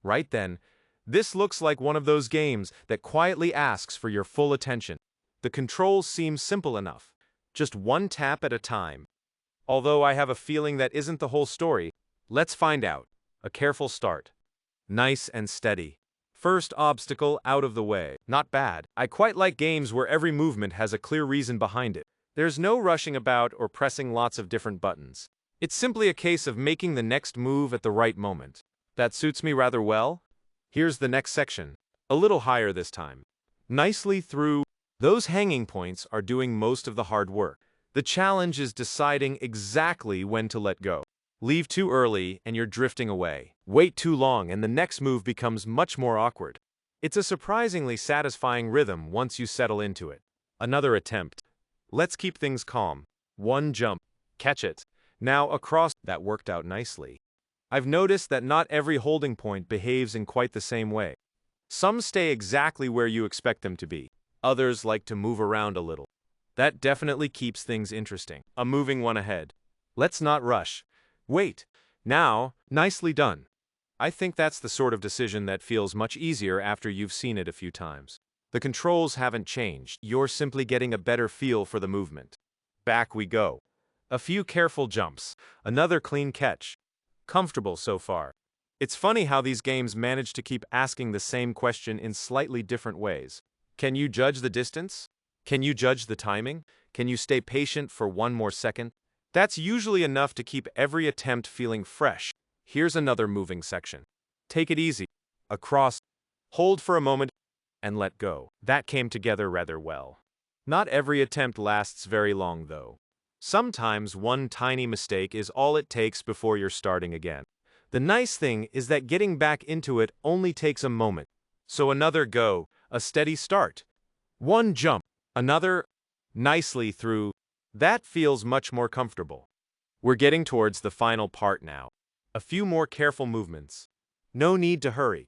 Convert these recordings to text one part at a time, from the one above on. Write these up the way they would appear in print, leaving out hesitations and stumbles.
Right then, this looks like one of those games that quietly asks for your full attention. The controls seem simple enough. Just one tap at a time. Although I have a feeling that isn't the whole story, let's find out. A careful start. Nice and steady. First obstacle out of the way. Not bad. I quite like games where every movement has a clear reason behind it. There's no rushing about or pressing lots of different buttons. It's simply a case of making the next move at the right moment. That suits me rather well. Here's the next section. A little higher this time. Nicely through. Those hanging points are doing most of the hard work. The challenge is deciding exactly when to let go. Leave too early and you're drifting away. Wait too long and the next move becomes much more awkward. It's a surprisingly satisfying rhythm once you settle into it. Another attempt. Let's keep things calm. One jump. Catch it. Now across. That worked out nicely. I've noticed that not every holding point behaves in quite the same way. Some stay exactly where you expect them to be. Others like to move around a little. That definitely keeps things interesting. A moving one ahead. Let's not rush. Wait. Now, nicely done. I think that's the sort of decision that feels much easier after you've seen it a few times. The controls haven't changed. You're simply getting a better feel for the movement. Back we go. A few careful jumps. Another clean catch. Comfortable so far. It's funny how these games manage to keep asking the same question in slightly different ways. Can you judge the distance? Can you judge the timing? Can you stay patient for one more second? That's usually enough to keep every attempt feeling fresh. Here's another moving section. Take it easy. Across. Hold for a moment and let go. That came together rather well. Not every attempt lasts very long though. Sometimes one tiny mistake is all it takes before you're starting again. The nice thing is that getting back into it only takes a moment. So another go, a steady start. One jump, another, nicely through. That feels much more comfortable. We're getting towards the final part now. A few more careful movements. No need to hurry.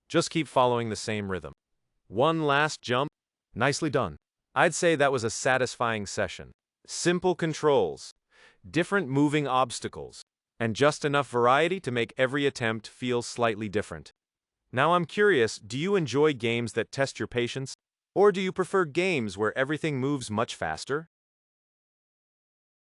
Just keep following the same rhythm. One last jump. Nicely done. I'd say that was a satisfying session. Simple controls, different moving obstacles, and just enough variety to make every attempt feel slightly different. Now I'm curious, do you enjoy games that test your patience? Or do you prefer games where everything moves much faster?